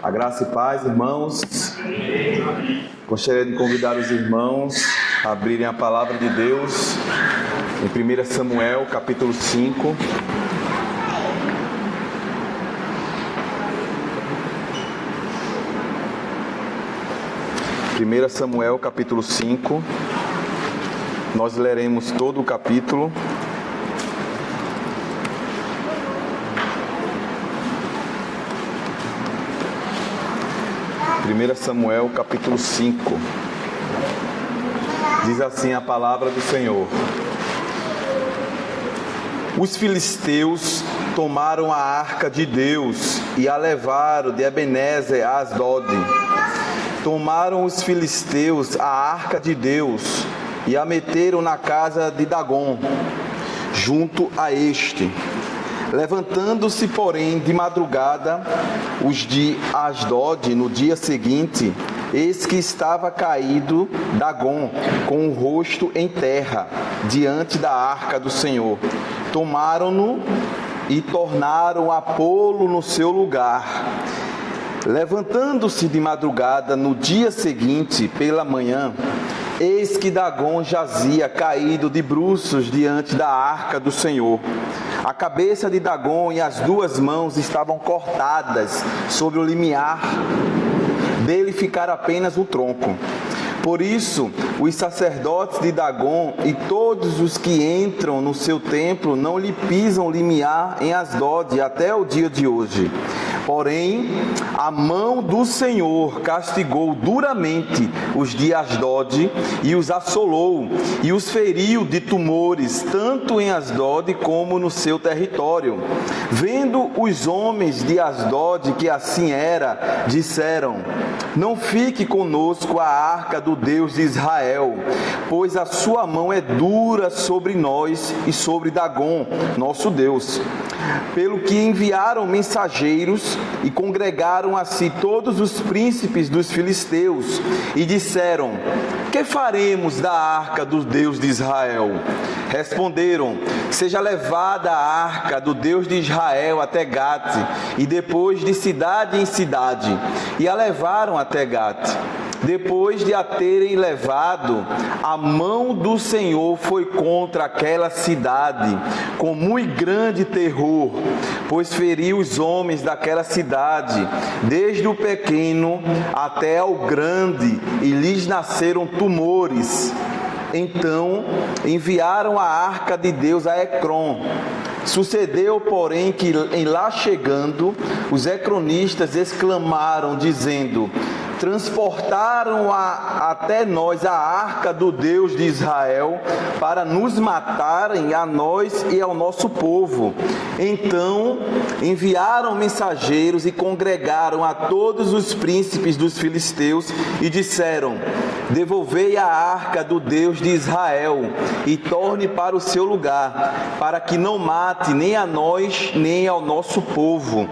A graça e paz, irmãos. Gostaria de convidar os irmãos a abrirem a palavra de Deus em 1 Samuel, capítulo 5. Primeira Samuel, capítulo 5. Nós leremos todo o capítulo. Primeira Samuel, capítulo 5. Diz assim a palavra do Senhor: Os filisteus tomaram a arca de Deus e a levaram de Ebenezer a Asdod. Tomaram os filisteus a arca de Deus e a meteram na casa de Dagom, junto a este. Levantando-se, porém, de madrugada, os de Asdod, no dia seguinte, eis que estava caído Dagom, com o rosto em terra, diante da arca do Senhor. Tomaram-no e tornaram a pô-lo no seu lugar. Levantando-se de madrugada, no dia seguinte, pela manhã, eis que Dagom jazia caído de bruços diante da arca do Senhor. A cabeça de Dagom e as duas mãos estavam cortadas sobre o limiar, dele ficara apenas o tronco. Por isso, os sacerdotes de Dagom e todos os que entram no seu templo não lhe pisam limiar em Asdod até o dia de hoje. Porém, a mão do Senhor castigou duramente os de Asdod e os assolou e os feriu de tumores, tanto em Asdod como no seu território. Vendo os homens de Asdod que assim era, disseram: Não fique conosco a arca do Deus de Israel, pois a sua mão é dura sobre nós e sobre Dagom, nosso Deus. Pelo que enviaram mensageiros e congregaram a si todos os príncipes dos filisteus e disseram: Que faremos da arca do Deus de Israel? Responderam: Seja levada a arca do Deus de Israel até Gate, e depois de cidade em cidade. E a levaram até Gate. Depois de a terem levado, a mão do Senhor foi contra aquela cidade, com muito grande terror, pois feriu os homens daquela cidade, desde o pequeno até ao grande, e lhes nasceram tumores. Então enviaram a arca de Deus a Ecrom. Sucedeu, porém, que em lá chegando, os ecronistas exclamaram, dizendo: Transportaram até nós a arca do Deus de Israel para nos matarem a nós e ao nosso povo. Então enviaram mensageiros e congregaram a todos os príncipes dos filisteus e disseram: Devolvei a arca do Deus de Israel e torne para o seu lugar, para que não mate nem a nós nem ao nosso povo.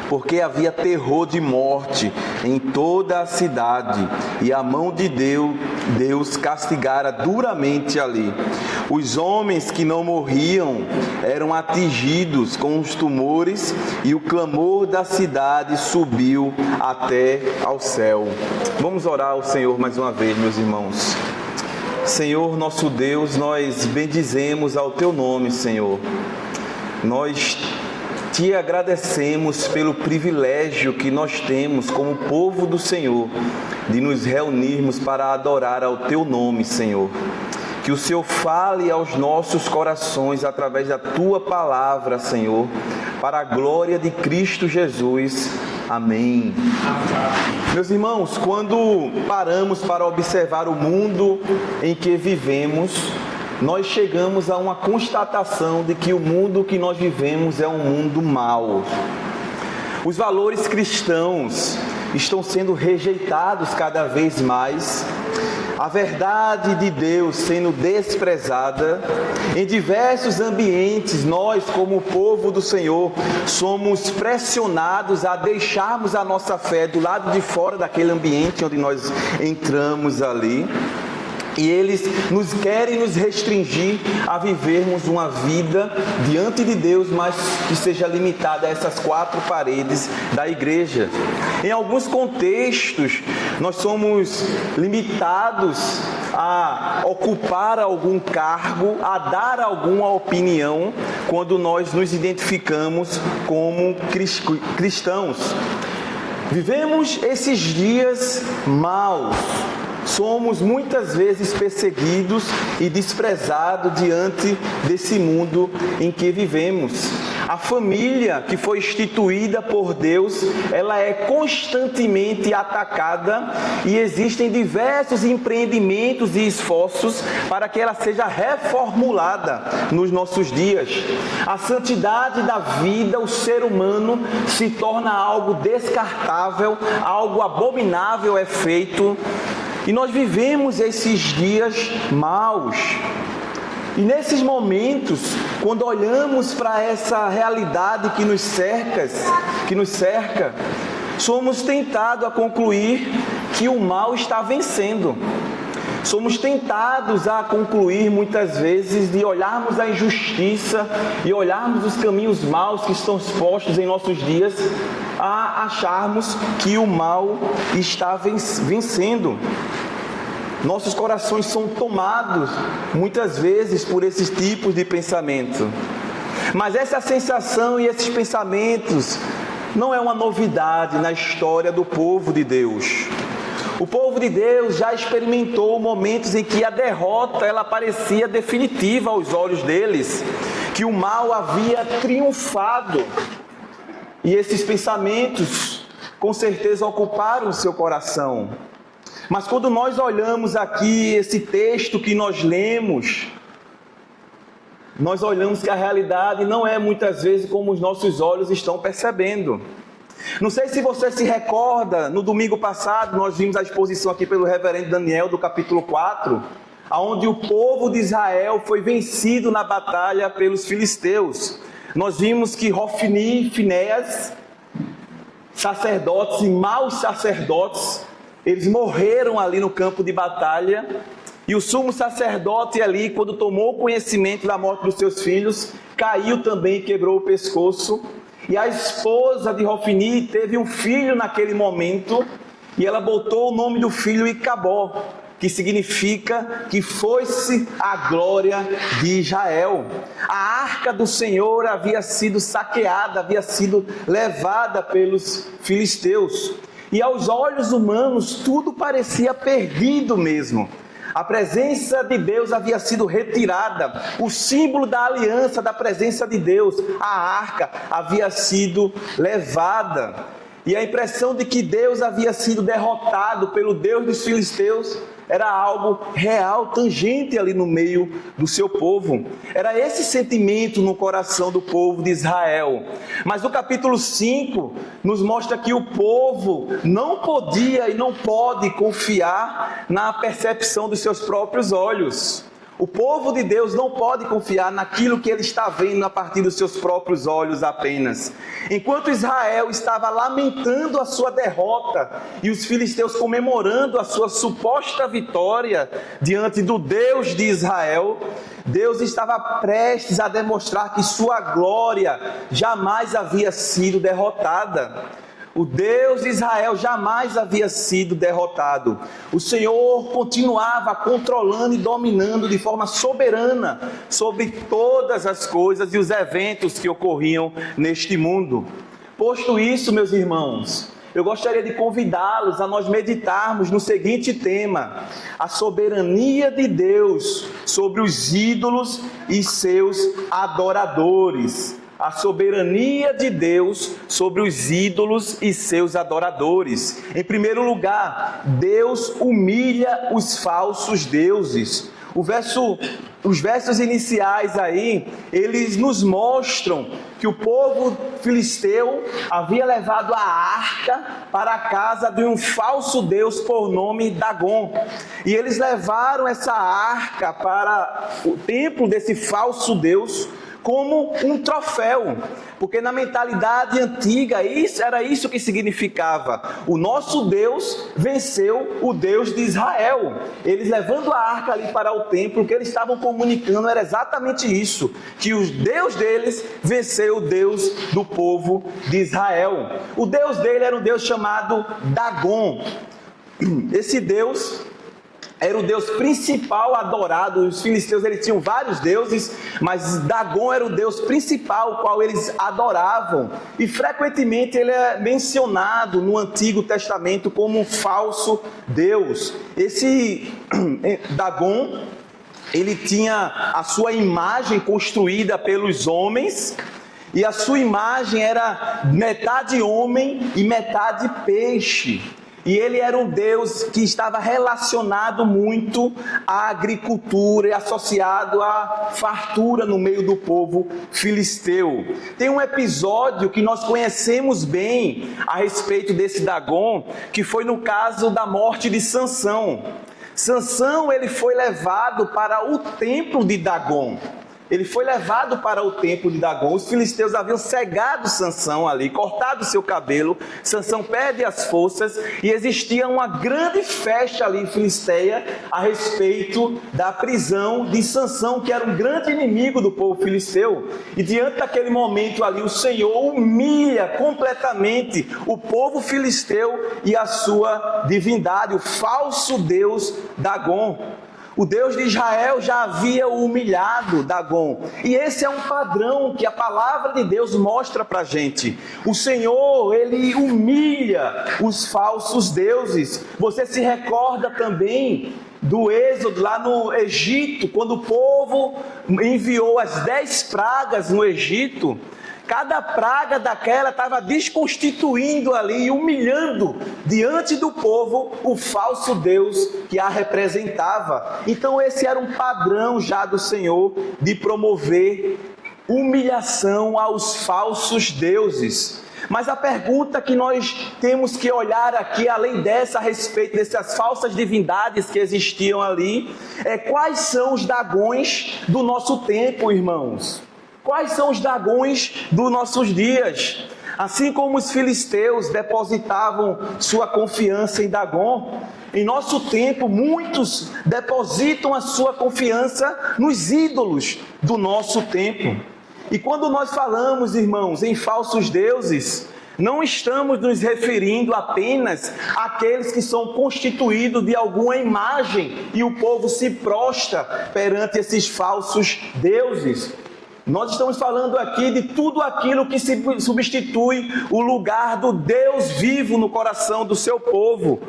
Porque havia terror de morte em toda a cidade, e a mão de Deus castigara duramente ali. Os homens que não morriam eram atingidos com os tumores, e o clamor da cidade subiu até ao céu. Vamos orar ao Senhor mais uma vez, meus irmãos. Senhor nosso Deus, nós bendizemos ao Teu nome, Senhor. Nós Te agradecemos pelo privilégio que nós temos como povo do Senhor, de nos reunirmos para adorar ao Teu nome, Senhor. Que o Senhor fale aos nossos corações através da Tua palavra, Senhor, para a glória de Cristo Jesus. Amém. Meus irmãos, quando paramos para observar o mundo em que vivemos, nós chegamos a uma constatação de que o mundo que nós vivemos é um mundo mau. Os valores cristãos estão sendo rejeitados cada vez mais. A verdade de Deus sendo desprezada. Em diversos ambientes, nós, como povo do Senhor, somos pressionados a deixarmos a nossa fé do lado de fora daquele ambiente onde nós entramos ali. E eles querem nos restringir a vivermos uma vida diante de Deus, mas que seja limitada a essas 4 paredes da igreja. Em alguns contextos, nós somos limitados a ocupar algum cargo, a dar alguma opinião, quando nós nos identificamos como cristãos. Vivemos esses dias maus. Somos muitas vezes perseguidos e desprezados diante desse mundo em que vivemos. A família que foi instituída por Deus, ela é constantemente atacada e existem diversos empreendimentos e esforços para que ela seja reformulada nos nossos dias. A santidade da vida, o ser humano se torna algo descartável, algo abominável é feito. E nós vivemos esses dias maus. E nesses momentos, quando olhamos para essa realidade que nos cerca, somos tentados a concluir que o mal está vencendo. Somos tentados a concluir muitas vezes de olharmos a injustiça e olharmos os caminhos maus que estão expostos em nossos dias, a acharmos que o mal está vencendo. Nossos corações são tomados muitas vezes por esses tipos de pensamento. Mas essa sensação e esses pensamentos não é uma novidade na história do povo de Deus. O povo de Deus já experimentou momentos em que a derrota ela parecia definitiva aos olhos deles, que o mal havia triunfado. E esses pensamentos com certeza ocuparam o seu coração. Mas quando nós olhamos aqui esse texto que nós lemos, nós olhamos que a realidade não é muitas vezes como os nossos olhos estão percebendo. Não sei se você se recorda, no domingo passado nós vimos a exposição aqui pelo reverendo Daniel do capítulo 4, onde o povo de Israel foi vencido na batalha pelos filisteus. Nós vimos que Hofni e Finéias, sacerdotes e maus sacerdotes, eles morreram ali no campo de batalha, e o sumo sacerdote ali, quando tomou conhecimento da morte dos seus filhos, caiu também e quebrou o pescoço. E a esposa de Hofni teve um filho naquele momento, e ela botou o nome do filho Icabó, que significa que foi-se a glória de Israel. A arca do Senhor havia sido saqueada, havia sido levada pelos filisteus. E aos olhos humanos tudo parecia perdido mesmo. A presença de Deus havia sido retirada. O símbolo da aliança, da presença de Deus, a arca, havia sido levada. E a impressão de que Deus havia sido derrotado pelo Deus dos filisteus era algo real, tangente ali no meio do seu povo. Era esse sentimento no coração do povo de Israel. Mas o capítulo 5 nos mostra que o povo não podia e não pode confiar na percepção dos seus próprios olhos. O povo de Deus não pode confiar naquilo que ele está vendo a partir dos seus próprios olhos apenas. Enquanto Israel estava lamentando a sua derrota e os filisteus comemorando a sua suposta vitória diante do Deus de Israel, Deus estava prestes a demonstrar que sua glória jamais havia sido derrotada. O Deus de Israel jamais havia sido derrotado. O Senhor continuava controlando e dominando de forma soberana sobre todas as coisas e os eventos que ocorriam neste mundo. Posto isso, meus irmãos, eu gostaria de convidá-los a nós meditarmos no seguinte tema: a soberania de Deus sobre os ídolos e seus adoradores. A soberania de Deus sobre os ídolos e seus adoradores. Em primeiro lugar, Deus humilha os falsos deuses. Os versos iniciais aí, eles nos mostram que o povo filisteu havia levado a arca para a casa de um falso deus por nome Dagon. E eles levaram essa arca para o templo desse falso deus, como um troféu, porque na mentalidade antiga era isso que significava: o nosso Deus venceu o Deus de Israel. Eles levando a arca ali para o templo, o que eles estavam comunicando era exatamente isso, que o Deus deles venceu o Deus do povo de Israel. O Deus dele era um Deus chamado Dagon. Esse Deus era o Deus principal adorado. Os filisteus, eles tinham vários deuses, mas Dagon era o Deus principal, o qual eles adoravam. E frequentemente ele é mencionado no Antigo Testamento como um falso Deus. Esse Dagon, ele tinha a sua imagem construída pelos homens, e a sua imagem era metade homem e metade peixe. E ele era um Deus que estava relacionado muito à agricultura e associado à fartura no meio do povo filisteu. Tem um episódio que nós conhecemos bem a respeito desse Dagon, que foi no caso da morte de Sansão. Sansão, ele foi levado para o templo de Dagon. Ele foi levado para o templo de Dagon. Os filisteus haviam cegado Sansão ali, cortado seu cabelo. Sansão perde as forças e existia uma grande festa ali em Filisteia a respeito da prisão de Sansão, que era um grande inimigo do povo filisteu. E diante daquele momento ali, o Senhor humilha completamente o povo filisteu e a sua divindade, o falso Deus Dagon. O Deus de Israel já havia humilhado Dagon. E esse é um padrão que a palavra de Deus mostra para a gente. O Senhor, ele humilha os falsos deuses. Você se recorda também do êxodo lá no Egito, quando o povo enviou as 10 pragas no Egito. Cada praga daquela estava desconstituindo ali, humilhando diante do povo o falso Deus que a representava. Então esse era um padrão já do Senhor de promover humilhação aos falsos deuses. Mas a pergunta que nós temos que olhar aqui, além dessa, a respeito dessas falsas divindades que existiam ali, é: quais são os Dagões do nosso tempo, irmãos? Quais são os Dagões dos nossos dias? Assim como os filisteus depositavam sua confiança em Dagon, em nosso tempo muitos depositam a sua confiança nos ídolos do nosso tempo. E quando nós falamos, irmãos, em falsos deuses, não estamos nos referindo apenas àqueles que são constituídos de alguma imagem e o povo se prostra perante esses falsos deuses. Nós estamos falando aqui de tudo aquilo que se substitui o lugar do Deus vivo no coração do seu povo.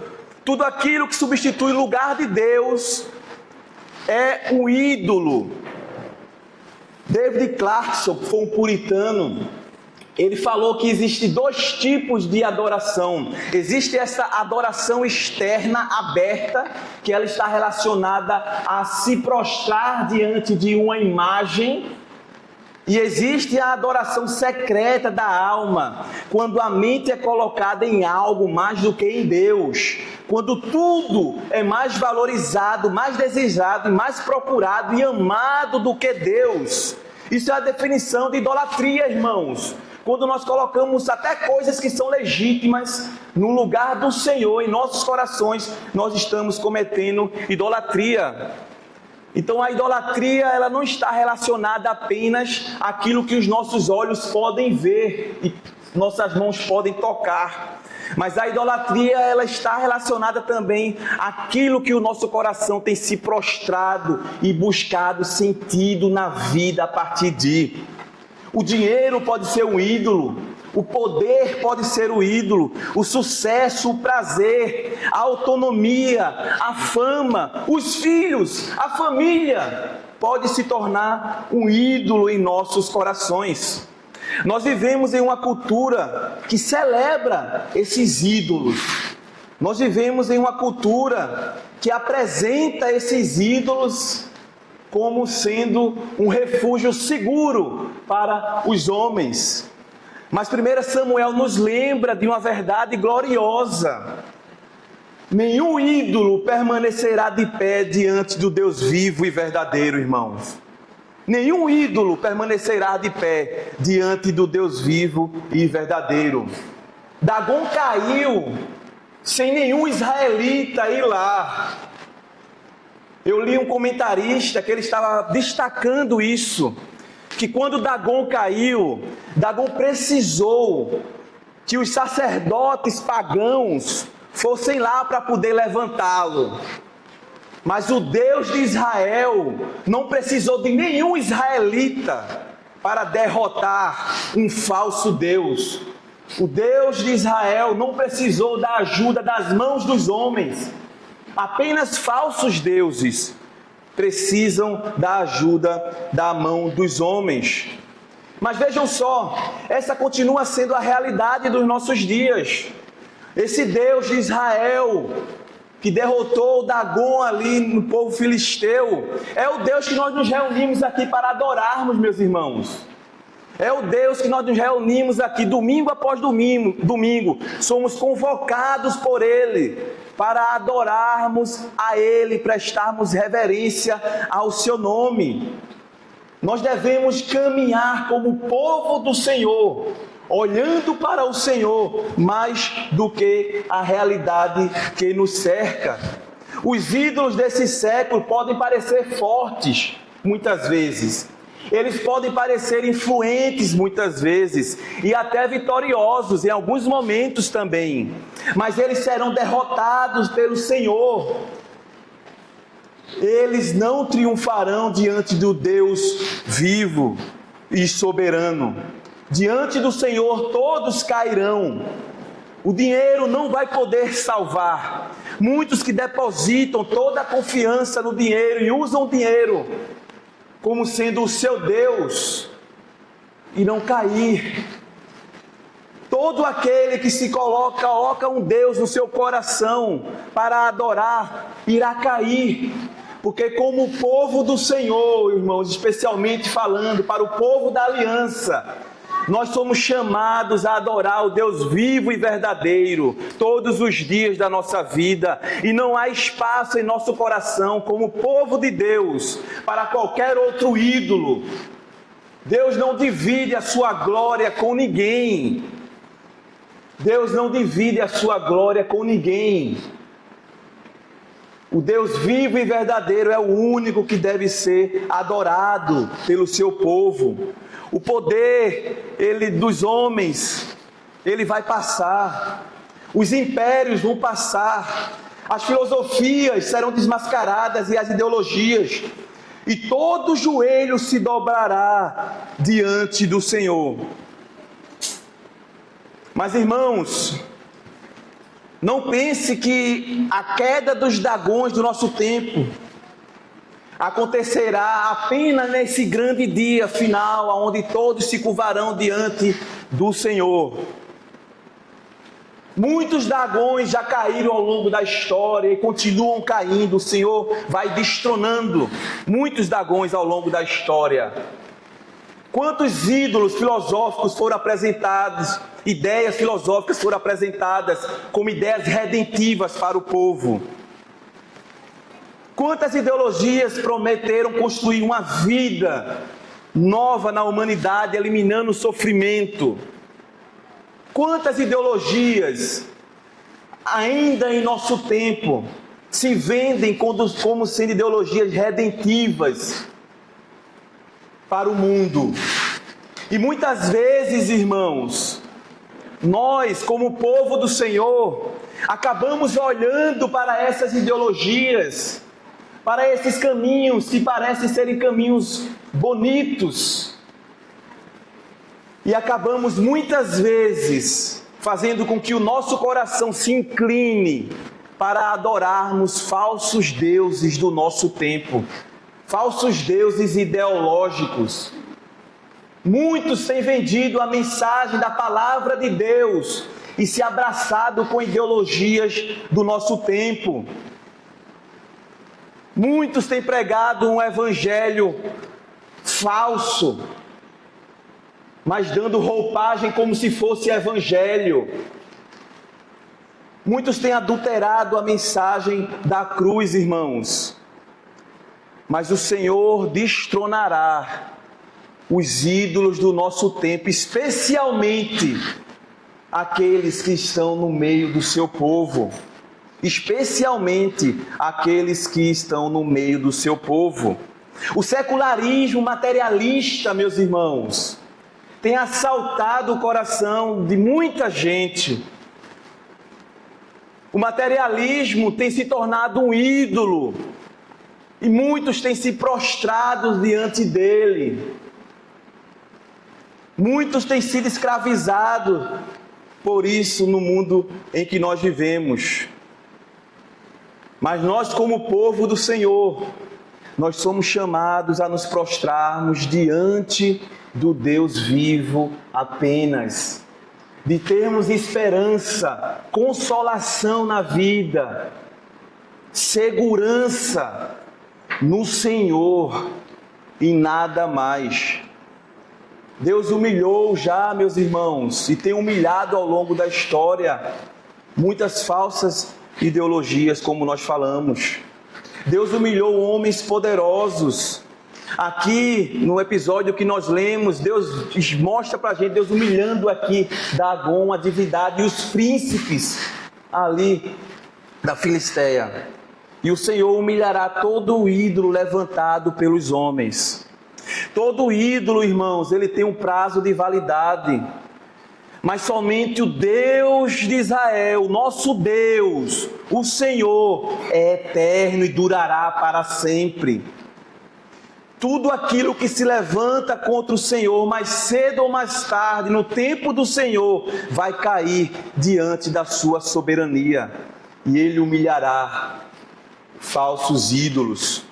Tudo aquilo que substitui o lugar de Deus é um ídolo. David Clarkson, que foi um puritano, ele falou que existe 2 tipos de adoração. Existe essa adoração externa, aberta, que ela está relacionada a se prostrar diante de uma imagem. E existe a adoração secreta da alma, quando a mente é colocada em algo mais do que em Deus. Quando tudo é mais valorizado, mais desejado, mais procurado e amado do que Deus. Isso é a definição de idolatria, irmãos. Quando nós colocamos até coisas que são legítimas no lugar do Senhor, em nossos corações, nós estamos cometendo idolatria. Então a idolatria, ela não está relacionada apenas àquilo que os nossos olhos podem ver e nossas mãos podem tocar. Mas a idolatria, ela está relacionada também àquilo que o nosso coração tem se prostrado e buscado sentido na vida a partir de. O dinheiro pode ser um ídolo, o poder pode ser o ídolo, o sucesso, o prazer, a autonomia, a fama, os filhos, a família pode se tornar um ídolo em nossos corações. Nós vivemos em uma cultura que celebra esses ídolos. Nós vivemos em uma cultura que apresenta esses ídolos como sendo um refúgio seguro para os homens. Mas 1 Samuel nos lembra de uma verdade gloriosa. Nenhum ídolo permanecerá de pé diante do Deus vivo e verdadeiro, irmãos. Nenhum ídolo permanecerá de pé diante do Deus vivo e verdadeiro. Dagom caiu sem nenhum israelita ir lá. Eu li um comentarista que ele estava destacando isso, que quando Dagom caiu, Dagom precisou que os sacerdotes pagãos fossem lá para poder levantá-lo. Mas o Deus de Israel não precisou de nenhum israelita para derrotar um falso Deus. O Deus de Israel não precisou da ajuda das mãos dos homens. Apenas falsos deuses precisam da ajuda da mão dos homens. Mas vejam só, essa continua sendo a realidade dos nossos dias. Esse Deus de Israel, que derrotou Dagom ali no povo filisteu, é o Deus que nós nos reunimos aqui para adorarmos, meus irmãos. É o Deus que nós nos reunimos aqui domingo após domingo. Somos convocados por Ele para adorarmos a Ele, prestarmos reverência ao seu nome. Nós devemos caminhar como povo do Senhor, olhando para o Senhor mais do que a realidade que nos cerca. Os ídolos desse século podem parecer fortes, muitas vezes. Eles podem parecer influentes, muitas vezes, e até vitoriosos em alguns momentos também. Mas eles serão derrotados pelo Senhor. Eles não triunfarão diante do Deus vivo e soberano. Diante do Senhor todos cairão. O dinheiro não vai poder salvar. Muitos que depositam toda a confiança no dinheiro e usam o dinheiro como sendo o seu Deus, irão cair. Todo aquele que se coloca um Deus no seu coração para adorar, irá cair. Porque como o povo do Senhor, irmãos, especialmente falando para o povo da aliança, nós somos chamados a adorar o Deus vivo e verdadeiro todos os dias da nossa vida, e não há espaço em nosso coração, como povo de Deus, para qualquer outro ídolo. Deus não divide a sua glória com ninguém. Deus não divide a sua glória com ninguém. O Deus vivo e verdadeiro é o único que deve ser adorado pelo seu povo. O poder, dos homens, ele vai passar. Os impérios vão passar. As filosofias serão desmascaradas e as ideologias. E todo joelho se dobrará diante do Senhor. Mas, irmãos, não pense que a queda dos Dagons do nosso tempo acontecerá apenas nesse grande dia final, onde todos se curvarão diante do Senhor. Muitos Dagões já caíram ao longo da história e continuam caindo. O Senhor vai destronando muitos Dagões ao longo da história. Quantos ídolos filosóficos foram apresentados, ideias filosóficas foram apresentadas como ideias redentivas para o povo? Quantas ideologias prometeram construir uma vida nova na humanidade, eliminando o sofrimento? Quantas ideologias, ainda em nosso tempo, se vendem como sendo ideologias redentivas para o mundo? E muitas vezes, irmãos, nós, como povo do Senhor, acabamos olhando para essas ideologias, para esses caminhos que parecem serem caminhos bonitos, e acabamos muitas vezes fazendo com que o nosso coração se incline para adorarmos falsos deuses do nosso tempo, falsos deuses ideológicos. Muitos têm vendido a mensagem da palavra de Deus e se abraçado com ideologias do nosso tempo. Muitos têm pregado um evangelho falso, mas dando roupagem como se fosse evangelho. Muitos têm adulterado a mensagem da cruz, irmãos. Mas o Senhor destronará os ídolos do nosso tempo, especialmente aqueles que estão no meio do seu povo. Especialmente aqueles que estão no meio do seu povo. O secularismo materialista, meus irmãos, tem assaltado o coração de muita gente. O materialismo tem se tornado um ídolo e muitos têm se prostrado diante dele. Muitos têm sido escravizados por isso no mundo em que nós vivemos. Mas nós, como povo do Senhor, nós somos chamados a nos prostrarmos diante do Deus vivo apenas, de termos esperança, consolação na vida, segurança no Senhor e nada mais. Deus humilhou já, meus irmãos, e tem humilhado ao longo da história muitas falsas ideologias, como nós falamos. Deus humilhou homens poderosos. Aqui no episódio que nós lemos, Deus mostra para a gente, Deus humilhando aqui Dagon, a divindade, e os príncipes ali da Filistéia. E o Senhor humilhará todo o ídolo levantado pelos homens. Todo ídolo, irmãos, ele tem um prazo de validade. Mas somente o Deus de Israel, o nosso Deus, o Senhor, é eterno e durará para sempre. Tudo aquilo que se levanta contra o Senhor, mais cedo ou mais tarde, no tempo do Senhor, vai cair diante da sua soberania. E Ele humilhará falsos ídolos.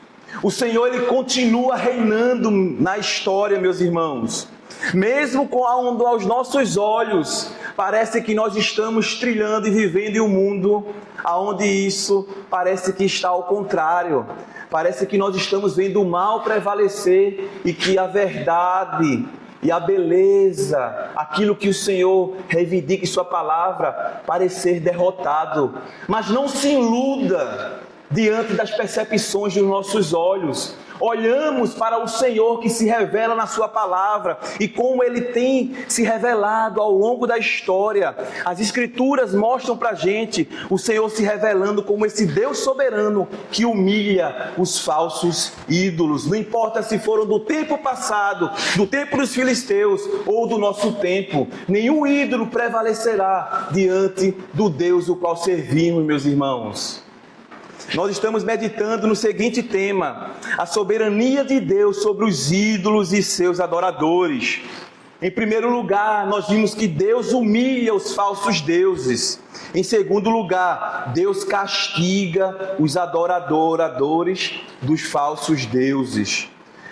O Senhor, Ele continua reinando na história, meus irmãos. Mesmo quando aos nossos olhos parece que nós estamos trilhando e vivendo em um mundo onde isso parece que está ao contrário. Parece que nós estamos vendo o mal prevalecer e que a verdade e a beleza, aquilo que o Senhor reivindica em sua palavra, parecer derrotado. Mas não se iluda diante das percepções dos nossos olhos. Olhamos para o Senhor que se revela na sua palavra e como Ele tem se revelado ao longo da história. As Escrituras mostram para a gente o Senhor se revelando como esse Deus soberano que humilha os falsos ídolos. Não importa se foram do tempo passado, do tempo dos filisteus ou do nosso tempo, nenhum ídolo prevalecerá diante do Deus o qual servimos, meus irmãos. Nós estamos meditando no seguinte tema: a soberania de Deus sobre os ídolos e seus adoradores. Em primeiro lugar, nós vimos que Deus humilha os falsos deuses. Em segundo lugar, Deus castiga os adoradores dos falsos deuses.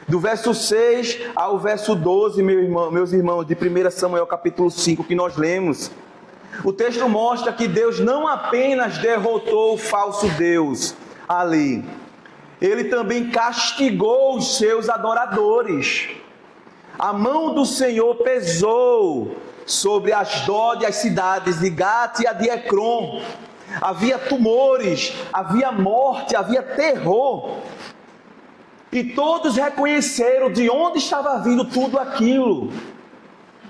Do verso 6 ao verso 12, meus irmãos, de 1 Samuel capítulo 5, que nós lemos, o texto mostra que Deus não apenas derrotou o falso Deus ali, Ele também castigou os seus adoradores. A mão do Senhor pesou sobre Asdod e as cidades de Gate e a de Ecrom. Havia tumores, havia morte, havia terror. E todos reconheceram de onde estava vindo tudo aquilo.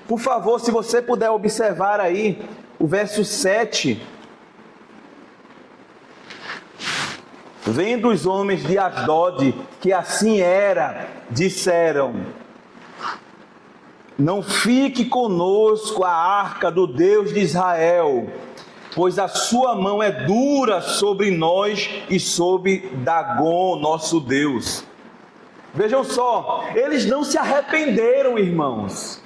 Por favor, se você puder observar aí, o verso 7. Vendo os homens de Asdod que assim era, disseram: não fique conosco a arca do Deus de Israel, pois a sua mão é dura sobre nós e sobre Dagon, nosso Deus. Vejam só, eles não se arrependeram, irmãos.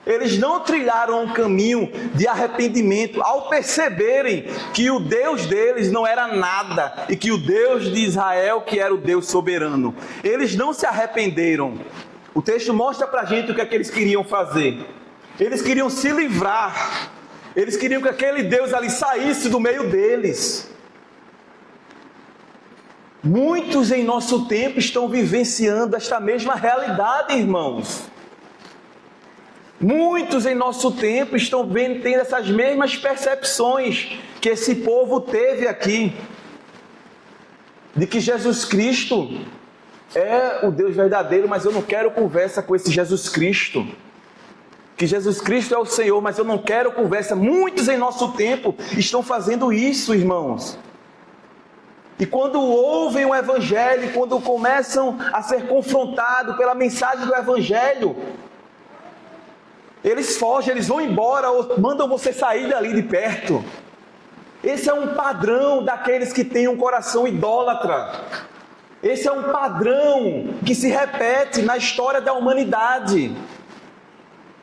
Eles não trilharam um caminho de arrependimento ao perceberem que o Deus deles não era nada e que o Deus de Israel que era o Deus soberano. Eles não se arrependeram. O texto mostra pra gente o que é que eles queriam fazer. Eles queriam se livrar. Eles queriam que aquele Deus ali saísse do meio deles. Muitos em nosso tempo estão vivenciando esta mesma realidade, irmãos. Muitos em nosso tempo estão tendo essas mesmas percepções que esse povo teve aqui, de que Jesus Cristo é o Deus verdadeiro, mas eu não quero conversa com esse Jesus Cristo. Que Jesus Cristo é o Senhor, mas eu não quero conversa. Muitos em nosso tempo estão fazendo isso, irmãos. E quando ouvem o Evangelho, quando começam a ser confrontados pela mensagem do Evangelho, eles fogem, eles vão embora ou mandam você sair dali de perto. Esse é um padrão daqueles que têm um coração idólatra. Esse é um padrão que se repete na história da humanidade.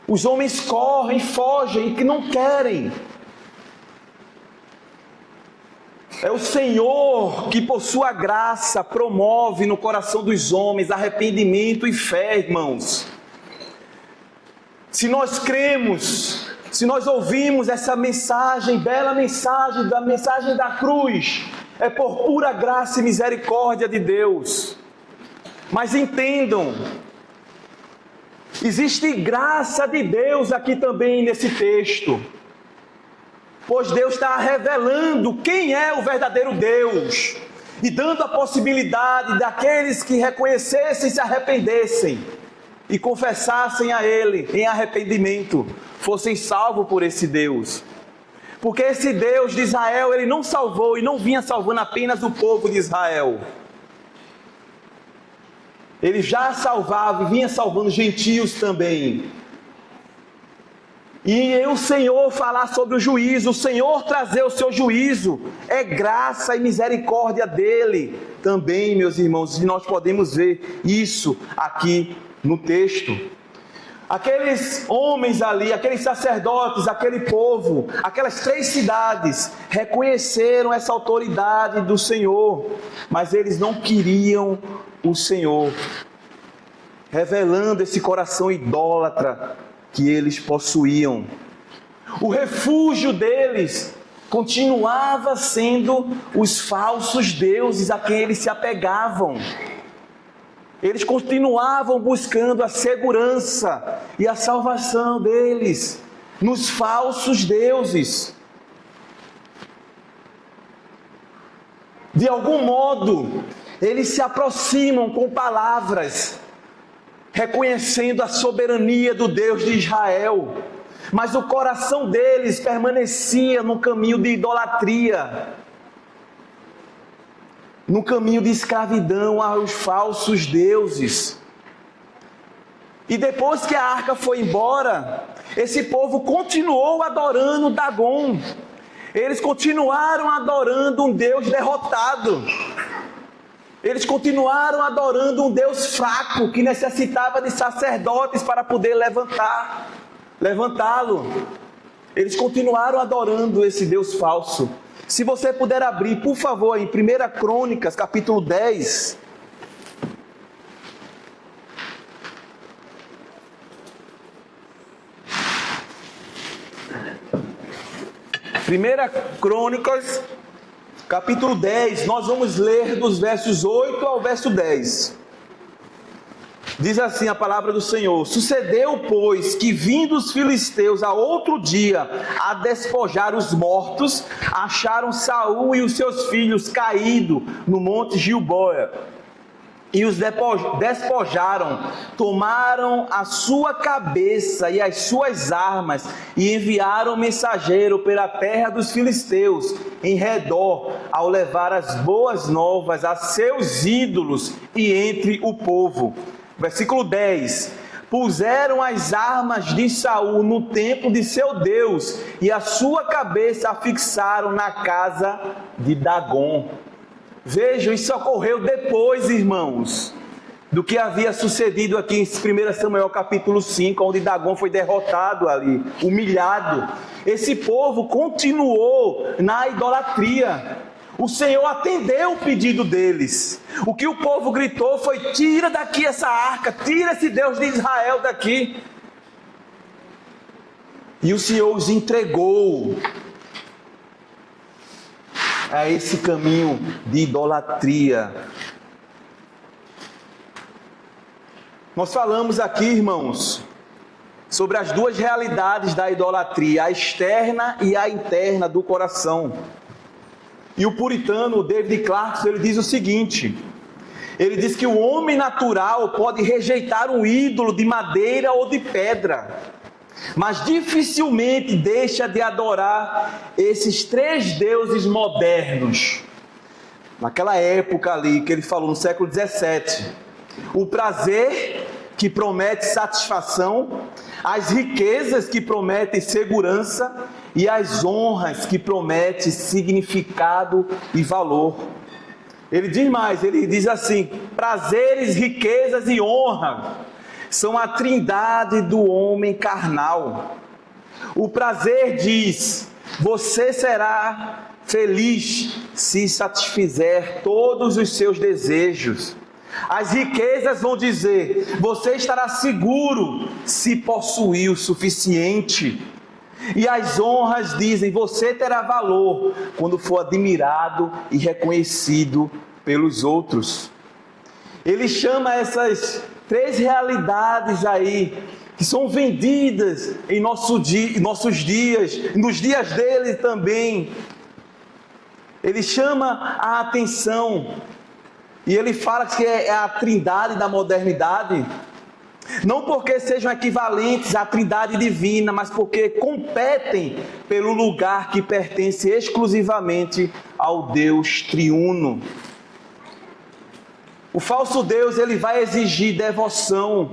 Os homens correm, fogem e que não querem. É o Senhor que, por sua graça, promove no coração dos homens arrependimento e fé, irmãos. Se nós cremos, se nós ouvimos essa mensagem, bela mensagem, da mensagem da cruz, é por pura graça e misericórdia de Deus. Mas entendam, existe graça de Deus aqui também nesse texto. Pois Deus está revelando quem é o verdadeiro Deus e dando a possibilidade daqueles que reconhecessem, se arrependessem e confessassem a Ele em arrependimento, fossem salvos por esse Deus. Porque esse Deus de Israel, Ele não salvou e não vinha salvando apenas o povo de Israel. Ele já salvava e vinha salvando gentios também. E o Senhor falar sobre o juízo, o Senhor trazer o seu juízo, é graça e misericórdia dele também, meus irmãos, e nós podemos ver isso aqui no texto. Aqueles homens ali, aqueles sacerdotes, aquele povo, aquelas 3 cidades, reconheceram essa autoridade do Senhor, mas eles não queriam o Senhor, revelando esse coração idólatra que eles possuíam. O refúgio deles continuava sendo os falsos deuses a quem eles se apegavam. Eles continuavam buscando a segurança e a salvação deles nos falsos deuses. De algum modo, eles se aproximam com palavras, reconhecendo a soberania do Deus de Israel, mas o coração deles permanecia no caminho de idolatria, no caminho de escravidão aos falsos deuses. E depois que a arca foi embora, esse povo continuou adorando Dagon. Eles continuaram adorando um Deus derrotado. Eles continuaram adorando um Deus fraco, que necessitava de sacerdotes para poder levantá-lo. Eles continuaram adorando esse Deus falso. Se você puder abrir, por favor, em 1 Crônicas, capítulo 10. Primeira Crônicas, capítulo 10, nós vamos ler dos versos 8 ao verso 10. Diz assim a palavra do Senhor: Sucedeu, pois, que vindo os filisteus a outro dia a despojar os mortos, acharam Saul e os seus filhos caídos no monte Gilboa. E os despojaram, tomaram a sua cabeça e as suas armas, e enviaram mensageiro pela terra dos filisteus, em redor, ao levar as boas novas a seus ídolos e entre o povo. Versículo 10. Puseram as armas de Saul no templo de seu Deus, e a sua cabeça a fixaram na casa de Dagon. Vejam, isso ocorreu depois, irmãos, do que havia sucedido aqui em 1 Samuel capítulo 5, onde Dagon foi derrotado ali, humilhado. Esse povo continuou na idolatria. O Senhor atendeu o pedido deles. O que o povo gritou foi: tira daqui essa arca, tira esse Deus de Israel daqui. E o Senhor os entregou a esse caminho de idolatria. Nós falamos aqui, irmãos, sobre as duas realidades da idolatria, a externa e a interna do coração. E o puritano David Clarkson, ele diz o seguinte: Ele diz que o homem natural pode rejeitar um ídolo de madeira ou de pedra, mas dificilmente deixa de adorar esses três deuses modernos. Naquela época ali, que ele falou no século 17, o prazer que promete satisfação, as riquezas que prometem segurança e as honras que prometem significado e valor. Ele diz mais, ele diz assim: prazeres, riquezas e honra são a trindade do homem carnal. O prazer diz: você será feliz se satisfizer todos os seus desejos. As riquezas vão dizer: você estará seguro se possuir o suficiente. E as honras dizem: você terá valor quando for admirado e reconhecido pelos outros. Ele chama essas três realidades aí, que são vendidas em nossos dias, nos dias dele também. Ele chama a atenção e ele fala que é a trindade da modernidade, não porque sejam equivalentes à trindade divina, mas porque competem pelo lugar que pertence exclusivamente ao Deus triuno. O falso Deus, ele vai exigir devoção,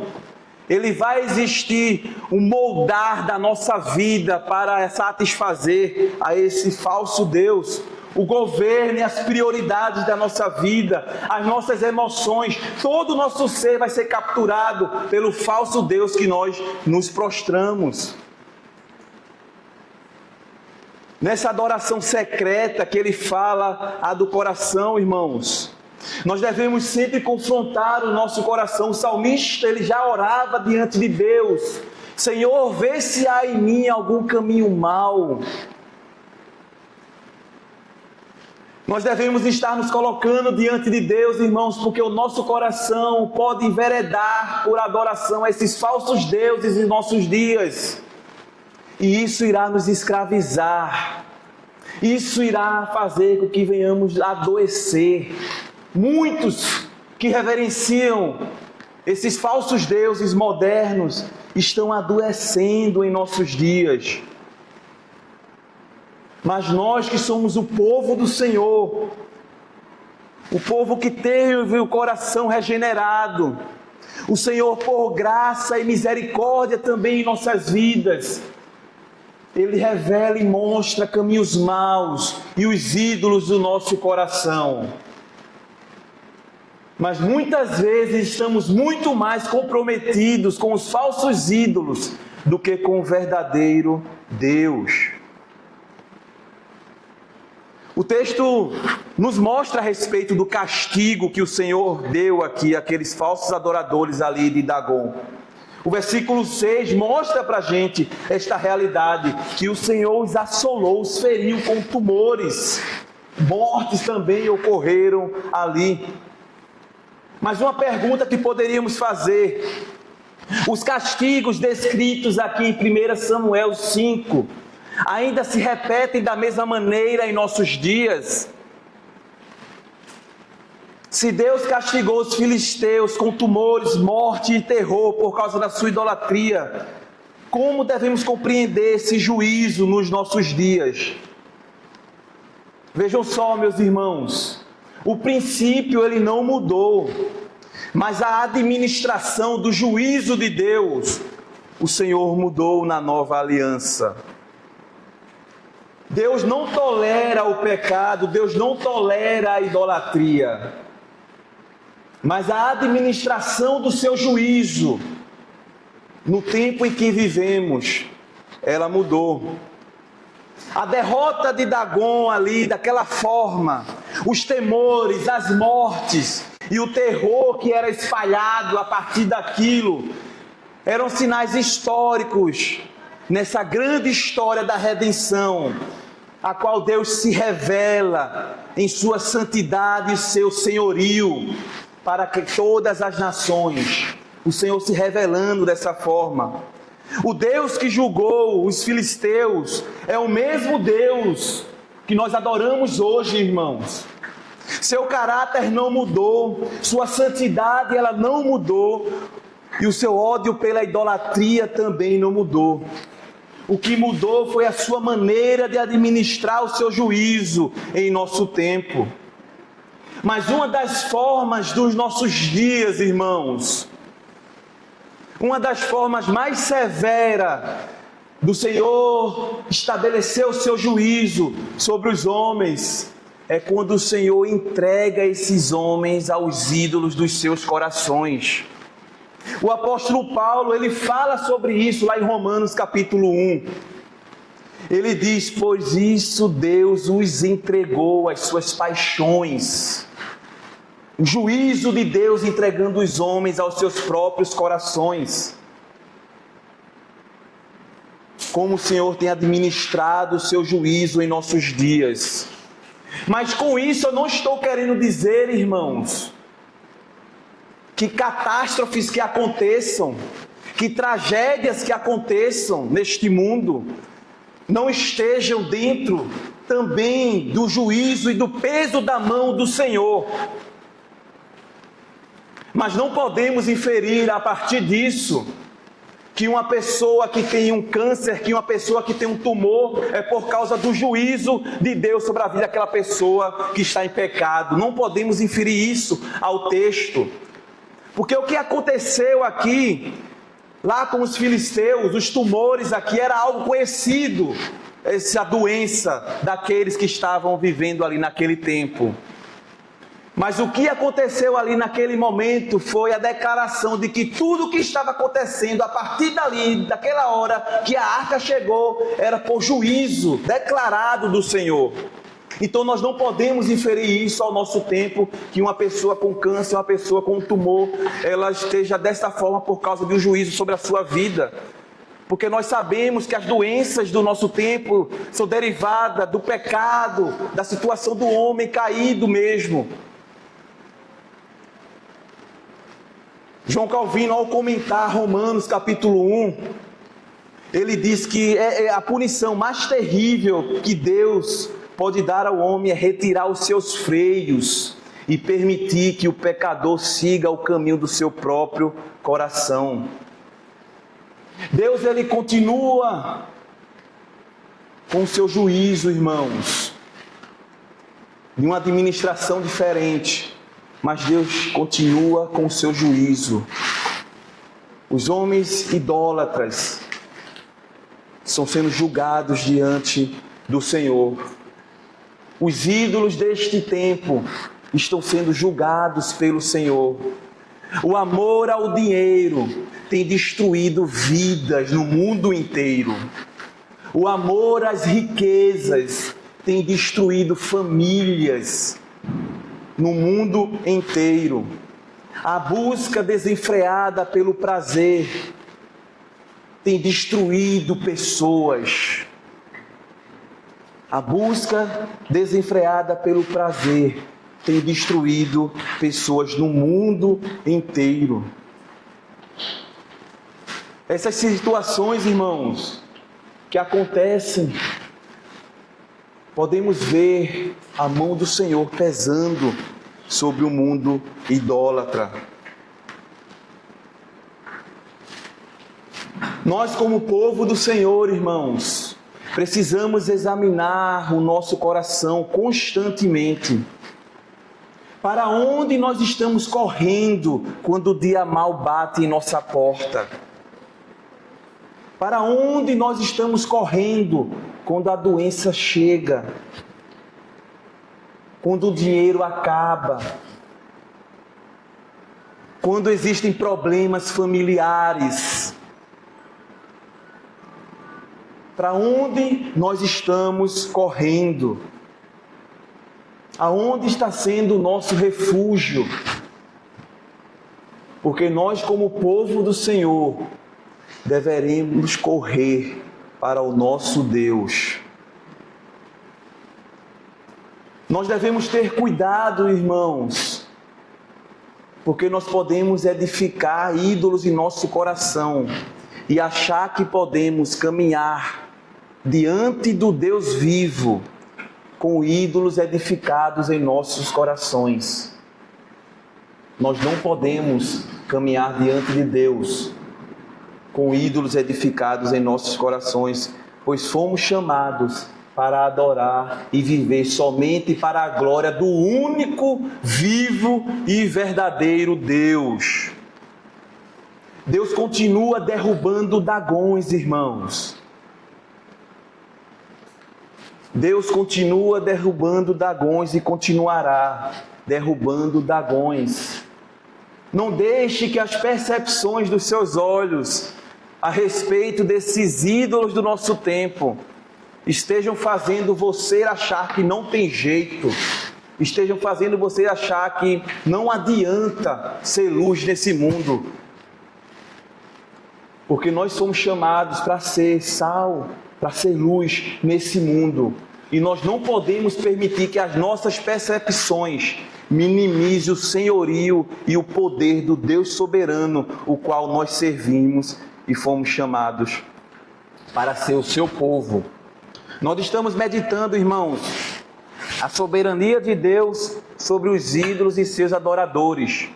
ele vai exigir um moldar da nossa vida para satisfazer a esse falso Deus. O governo e as prioridades da nossa vida, as nossas emoções, todo o nosso ser vai ser capturado pelo falso Deus que nós nos prostramos. Nessa adoração secreta que ele fala, a do coração, irmãos, nós devemos sempre confrontar o nosso coração. O salmista, ele já orava diante de Deus: Senhor, vê se há em mim algum caminho mau. Nós devemos estar nos colocando diante de Deus, irmãos, porque o nosso coração pode enveredar por adoração a esses falsos deuses em nossos dias. E isso irá nos escravizar. Isso irá fazer com que venhamos a adoecer. Muitos que reverenciam esses falsos deuses modernos estão adoecendo em nossos dias. Mas nós que somos o povo do Senhor, o povo que teve o coração regenerado, o Senhor, por graça e misericórdia também em nossas vidas, Ele revela e mostra caminhos maus e os ídolos do nosso coração. Mas muitas vezes estamos muito mais comprometidos com os falsos ídolos do que com o verdadeiro Deus. O texto nos mostra a respeito do castigo que o Senhor deu aqui àqueles falsos adoradores ali de Dagon. O versículo 6 mostra para a gente esta realidade, que o Senhor os assolou, os feriu com tumores. Mortes também ocorreram ali. Mas uma pergunta que poderíamos fazer: os castigos descritos aqui em 1 Samuel 5 ainda se repetem da mesma maneira em nossos dias? Se Deus castigou os filisteus com tumores, morte e terror por causa da sua idolatria, como devemos compreender esse juízo nos nossos dias? Vejam só, meus irmãos, o princípio ele não mudou, mas a administração do juízo de Deus, o Senhor mudou na nova aliança. Deus não tolera o pecado, Deus não tolera a idolatria, mas a administração do seu juízo, no tempo em que vivemos, ela mudou. A derrota de Dagon ali, daquela forma, os temores, as mortes e o terror que era espalhado a partir daquilo, eram sinais históricos nessa grande história da redenção, a qual Deus se revela em sua santidade e seu senhorio para que todas as nações, o Senhor se revelando dessa forma. O Deus que julgou os filisteus é o mesmo Deus que nós adoramos hoje, irmãos. Seu caráter não mudou, sua santidade ela não mudou, e o seu ódio pela idolatria também não mudou. O que mudou foi a sua maneira de administrar o seu juízo em nosso tempo. Mas uma das formas dos nossos dias, irmãos, uma das formas mais severas do Senhor estabelecer o seu juízo sobre os homens, é quando o Senhor entrega esses homens aos ídolos dos seus corações. O apóstolo Paulo, ele fala sobre isso lá em Romanos capítulo 1. Ele diz: pois isso Deus os entregou às suas paixões. O juízo de Deus entregando os homens aos seus próprios corações. Como o Senhor tem administrado o seu juízo em nossos dias. Mas com isso eu não estou querendo dizer, irmãos, que catástrofes que aconteçam, que tragédias que aconteçam neste mundo, não estejam dentro também do juízo e do peso da mão do Senhor. Mas não podemos inferir a partir disso que uma pessoa que tem um câncer, que uma pessoa que tem um tumor, é por causa do juízo de Deus sobre a vida daquela pessoa que está em pecado. Não podemos inferir isso ao texto. Porque o que aconteceu aqui, lá com os filisteus, os tumores aqui, era algo conhecido, essa doença daqueles que estavam vivendo ali naquele tempo. Mas o que aconteceu ali naquele momento foi a declaração de que tudo o que estava acontecendo a partir dali, daquela hora que a arca chegou, era por juízo declarado do Senhor. Então nós não podemos inferir isso ao nosso tempo, que uma pessoa com câncer, uma pessoa com um tumor, ela esteja dessa forma por causa do juízo sobre a sua vida. Porque nós sabemos que as doenças do nosso tempo são derivadas do pecado, da situação do homem caído mesmo. João Calvino, ao comentar Romanos capítulo 1, ele diz que a punição mais terrível que Deus pode dar ao homem é retirar os seus freios e permitir que o pecador siga o caminho do seu próprio coração. Deus, ele continua com o seu juízo, irmãos, de uma administração diferente. Mas Deus continua com o seu juízo. Os homens idólatras estão sendo julgados diante do Senhor. Os ídolos deste tempo estão sendo julgados pelo Senhor. O amor ao dinheiro tem destruído vidas no mundo inteiro. O amor às riquezas tem destruído famílias no mundo inteiro. A busca desenfreada pelo prazer tem destruído pessoas. A busca desenfreada pelo prazer tem destruído pessoas no mundo inteiro. Essas situações, irmãos, que acontecem, podemos ver a mão do Senhor pesando sobre o mundo idólatra. Nós, como povo do Senhor, irmãos, precisamos examinar o nosso coração constantemente. Para onde nós estamos correndo quando o dia mau bate em nossa porta? Para onde nós estamos correndo quando a doença chega? Quando o dinheiro acaba? Quando existem problemas familiares? Para onde nós estamos correndo? Aonde está sendo o nosso refúgio? Porque nós, como povo do Senhor, deveremos correr para o nosso Deus. Nós devemos ter cuidado, irmãos, porque nós podemos edificar ídolos em nosso coração e achar que podemos caminhar diante do Deus vivo com ídolos edificados em nossos corações. Nós não podemos caminhar diante de Deus com ídolos edificados em nossos corações, pois fomos chamados para adorar e viver somente para a glória do único, vivo e verdadeiro Deus. Deus continua derrubando dragões, irmãos. Deus continua derrubando dragões e continuará derrubando dragões. Não deixe que as percepções dos seus olhos a respeito desses ídolos do nosso tempo estejam fazendo você achar que não tem jeito, estejam fazendo você achar que não adianta ser luz nesse mundo, porque nós somos chamados para ser sal, para ser luz nesse mundo, e nós não podemos permitir que as nossas percepções minimizem o senhorio e o poder do Deus soberano, o qual nós servimos e fomos chamados para ser o seu povo. Nós estamos meditando, irmãos, a soberania de Deus sobre os ídolos e seus adoradores.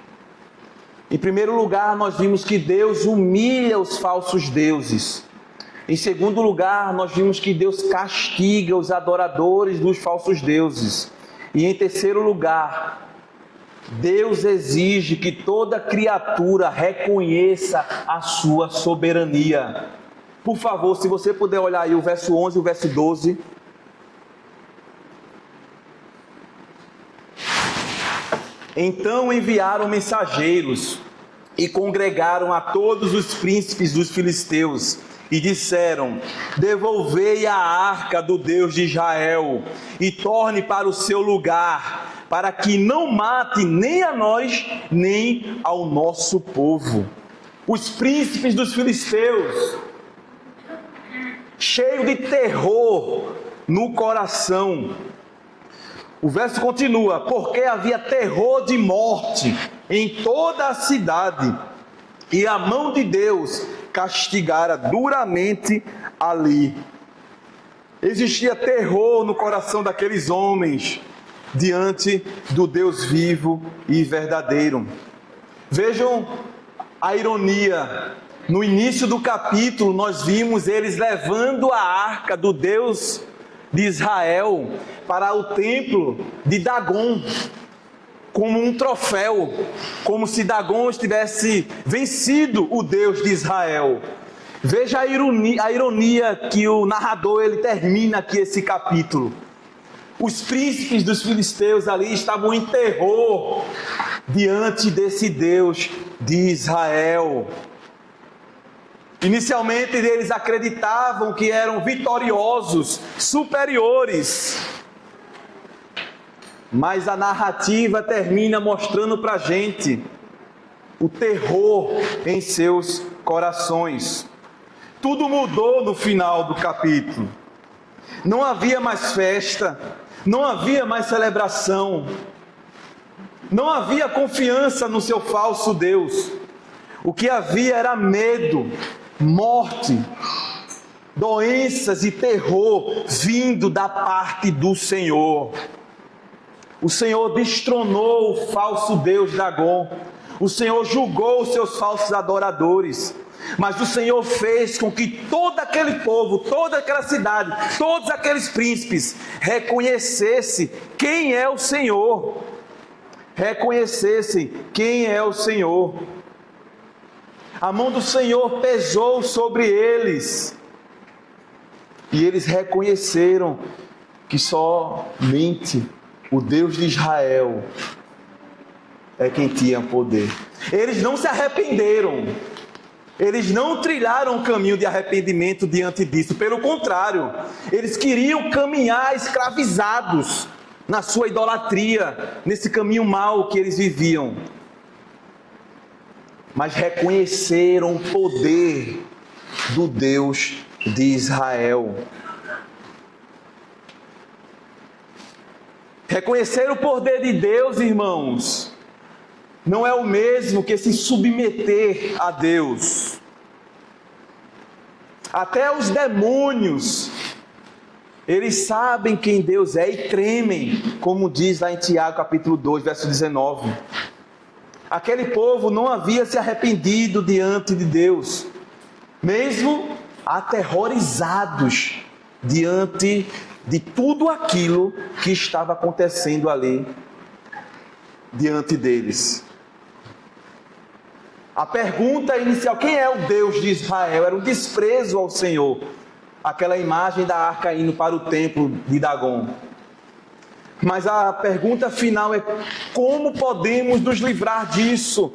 Em primeiro lugar, nós vimos que Deus humilha os falsos deuses. Em segundo lugar, nós vimos que Deus castiga os adoradores dos falsos deuses. E em terceiro lugar, Deus exige que toda criatura reconheça a sua soberania. Por favor, se você puder olhar aí o verso 11 e o verso 12. Então enviaram mensageiros e congregaram a todos os príncipes dos filisteus e disseram: devolvei a arca do Deus de Israel e torne para o seu lugar, para que não mate nem a nós, nem ao nosso povo. Os príncipes dos filisteus, cheio de terror no coração. O verso continua: porque havia terror de morte em toda a cidade, e a mão de Deus castigara duramente ali. Existia terror no coração daqueles homens diante do Deus vivo e verdadeiro. Vejam a ironia. No início do capítulo, nós vimos eles levando a arca do Deus de Israel para o templo de Dagon, como um troféu, como se Dagon tivesse vencido o Deus de Israel. Veja a ironia que o narrador ele termina aqui esse capítulo. Os príncipes dos filisteus ali estavam em terror diante desse Deus de Israel. Inicialmente eles acreditavam que eram vitoriosos, superiores. Mas a narrativa termina mostrando para a gente o terror em seus corações. Tudo mudou no final do capítulo. Não havia mais festa, não havia mais celebração, não havia confiança no seu falso Deus. O que havia era medo, morte, doenças e terror vindo da parte do Senhor. O Senhor destronou o falso Deus Dagon. O Senhor julgou os seus falsos adoradores. Mas o Senhor fez com que todo aquele povo, toda aquela cidade, todos aqueles príncipes reconhecessem quem é o Senhor. Reconhecessem quem é o Senhor. A mão do Senhor pesou sobre eles. E eles reconheceram que somente o Deus de Israel é quem tinha poder. Eles não se arrependeram. Eles não trilharam o caminho de arrependimento diante disso. Pelo contrário, eles queriam caminhar escravizados na sua idolatria, nesse caminho mau que eles viviam. Mas reconheceram o poder do Deus de Israel. Reconhecer o poder de Deus, irmãos, não é o mesmo que se submeter a Deus. Até os demônios Eles sabem quem Deus é e tremem, como diz lá em Tiago capítulo 2, verso 19. Aquele povo não havia se arrependido diante de Deus, mesmo aterrorizados diante de tudo aquilo que estava acontecendo ali diante deles. A pergunta inicial, quem é o Deus de Israel? Era um desprezo ao Senhor. Aquela imagem da arca indo para o templo de Dagon. Mas a pergunta final é: como podemos nos livrar disso?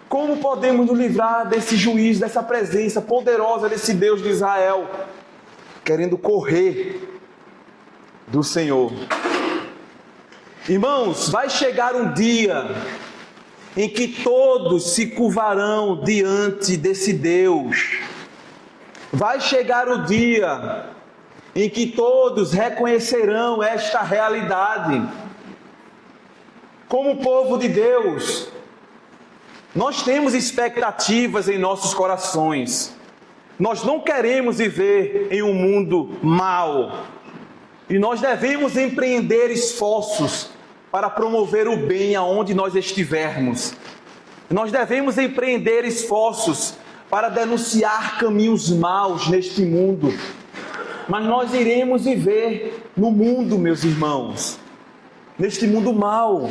Como podemos nos livrar desse juízo, dessa presença poderosa desse Deus de Israel, querendo correr do Senhor? Irmãos, vai chegar um dia em que todos se curvarão diante desse Deus. Vai chegar o dia em que todos reconhecerão esta realidade. Como povo de Deus, nós temos expectativas em nossos corações. Nós não queremos viver em um mundo mau. E nós devemos empreender esforços para promover o bem aonde nós estivermos. Nós devemos empreender esforços para denunciar caminhos maus neste mundo. Mas nós iremos viver no mundo, meus irmãos, neste mundo mau.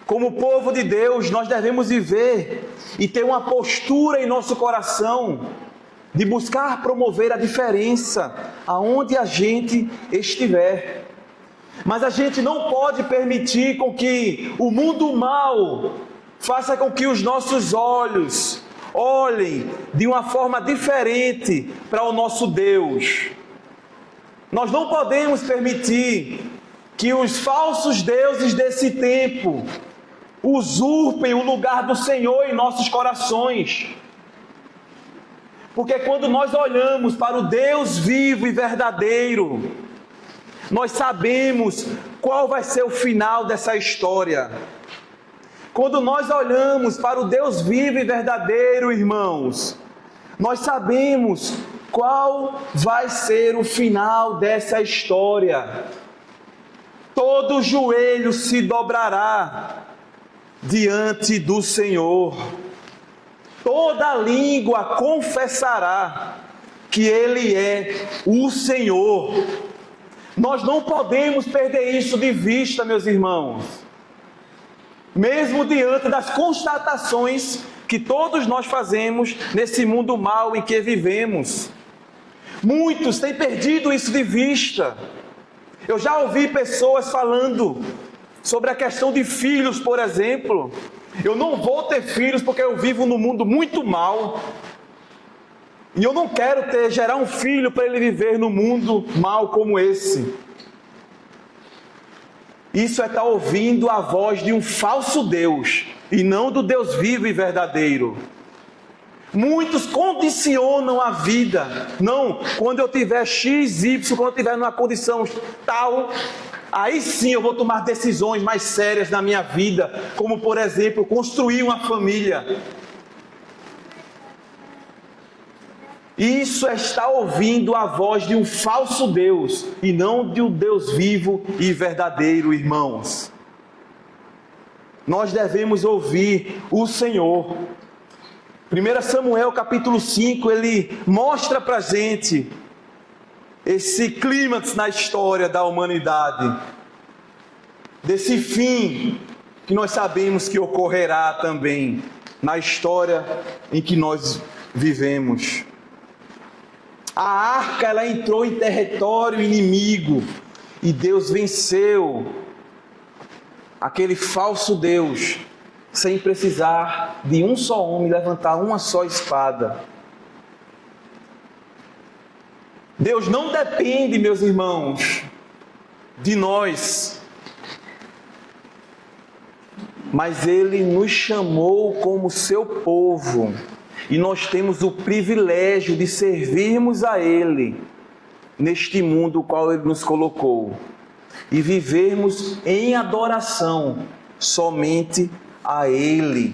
Como povo de Deus, nós devemos viver e ter uma postura em nosso coração de buscar promover a diferença aonde a gente estiver. Mas a gente não pode permitir com que o mundo mau faça com que os nossos olhos olhem de uma forma diferente para o nosso Deus. Nós não podemos permitir que os falsos deuses desse tempo usurpem o lugar do Senhor em nossos corações. Porque quando nós olhamos para o Deus vivo e verdadeiro, nós sabemos qual vai ser o final dessa história. Quando nós olhamos para o Deus vivo e verdadeiro, irmãos, nós sabemos qual vai ser o final dessa história. Todo joelho se dobrará diante do Senhor. Toda língua confessará que Ele é o Senhor. Nós não podemos perder isso de vista, meus irmãos. Mesmo diante das constatações que todos nós fazemos nesse mundo mau em que vivemos. Muitos têm perdido isso de vista. Eu já ouvi pessoas falando sobre a questão de filhos, por exemplo. Eu não vou ter filhos porque eu vivo num mundo muito mau. E eu não quero gerar um filho para ele viver num mundo mau como esse. Isso é estar ouvindo a voz de um falso Deus e não do Deus vivo e verdadeiro. Muitos condicionam a vida. Não, quando eu tiver X, Y, quando eu tiver numa condição tal, aí sim eu vou tomar decisões mais sérias na minha vida, como por exemplo, construir uma família. Isso é estar ouvindo a voz de um falso Deus e não de um Deus vivo e verdadeiro, irmãos. Nós devemos ouvir o Senhor. 1 Samuel capítulo 5, ele mostra para a gente esse clímax na história da humanidade, desse fim que nós sabemos que ocorrerá também na história em que nós vivemos. A arca, ela entrou em território inimigo e Deus venceu aquele falso Deus sem precisar de um só homem levantar uma só espada. Deus não depende, meus irmãos, de nós, mas Ele nos chamou como seu povo. E nós temos o privilégio de servirmos a Ele neste mundo no qual Ele nos colocou e vivermos em adoração somente a Ele.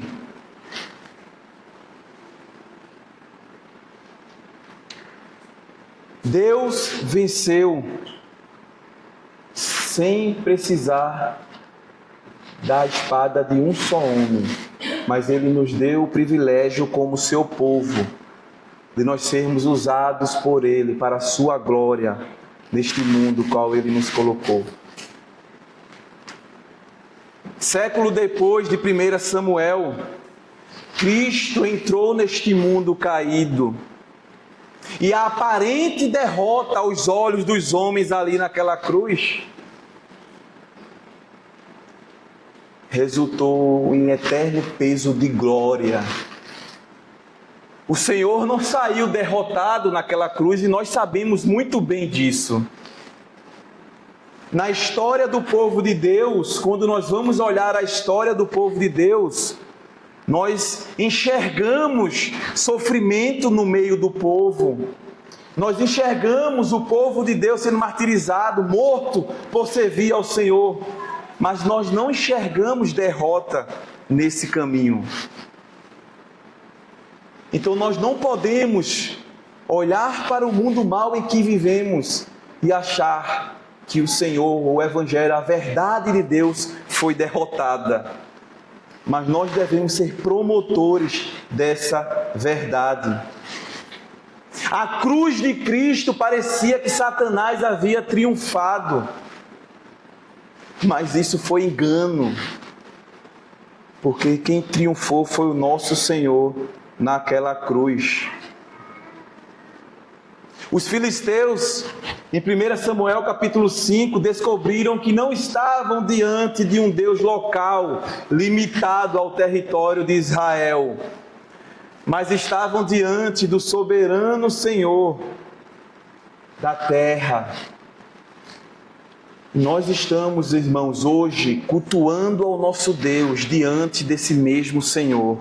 Deus venceu sem precisar da espada de um só homem, mas Ele nos deu o privilégio como seu povo, de nós sermos usados por Ele para a sua glória neste mundo qual Ele nos colocou. Século depois de 1 Samuel, Cristo entrou neste mundo caído, e a aparente derrota aos olhos dos homens ali naquela cruz resultou em eterno peso de glória. O Senhor não saiu derrotado naquela cruz, e nós sabemos muito bem disso. Na história do povo de Deus, quando nós vamos olhar a história do povo de Deus, nós enxergamos sofrimento no meio do povo. Nós enxergamos o povo de Deus sendo martirizado, morto por servir ao Senhor. Mas nós não enxergamos derrota nesse caminho. Então nós não podemos olhar para o mundo mau em que vivemos e achar que o Senhor, o Evangelho, a verdade de Deus foi derrotada. Mas nós devemos ser promotores dessa verdade. A cruz de Cristo parecia que Satanás havia triunfado. Mas isso foi engano. Porque quem triunfou foi o nosso Senhor naquela cruz. Os filisteus, em 1 Samuel capítulo 5, descobriram que não estavam diante de um Deus local, limitado ao território de Israel, mas estavam diante do soberano Senhor da terra. Nós estamos, irmãos, hoje cultuando ao nosso Deus diante desse mesmo Senhor.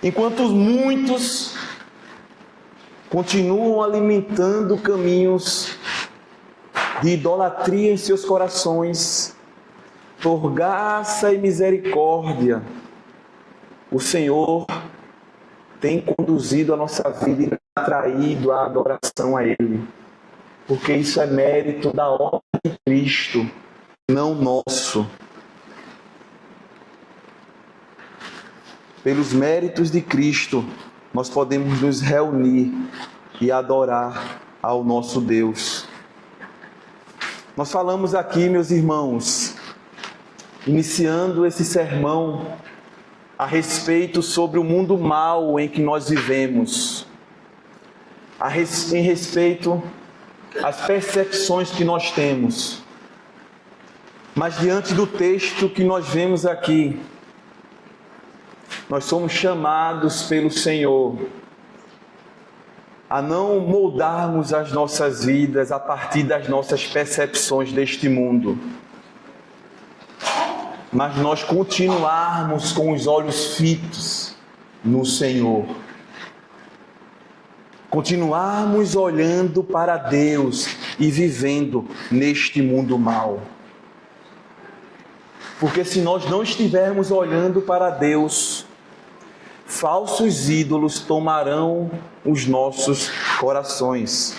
Enquanto muitos continuam alimentando caminhos de idolatria em seus corações, por graça e misericórdia, o Senhor tem conduzido a nossa vida e atraído a adoração a Ele. Porque isso é mérito da obra de Cristo, não nosso. Pelos méritos de Cristo, nós podemos nos reunir e adorar ao nosso Deus. Nós falamos aqui, meus irmãos, iniciando esse sermão a respeito sobre o mundo mau em que nós vivemos, em respeito às percepções que nós temos. Mas diante do texto que nós vemos aqui, nós somos chamados pelo Senhor a não moldarmos as nossas vidas a partir das nossas percepções deste mundo, mas nós continuarmos com os olhos fitos no Senhor. Continuarmos olhando para Deus e vivendo neste mundo mau. Porque se nós não estivermos olhando para Deus, falsos ídolos tomarão os nossos corações.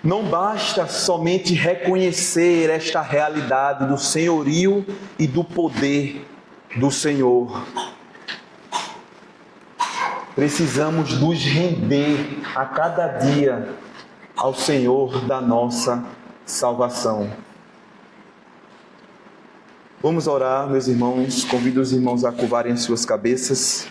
Não basta somente reconhecer esta realidade do senhorio e do poder do Senhor. Precisamos nos render a cada dia ao Senhor da nossa salvação. Vamos orar, meus irmãos. Convido os irmãos a curvarem as suas cabeças.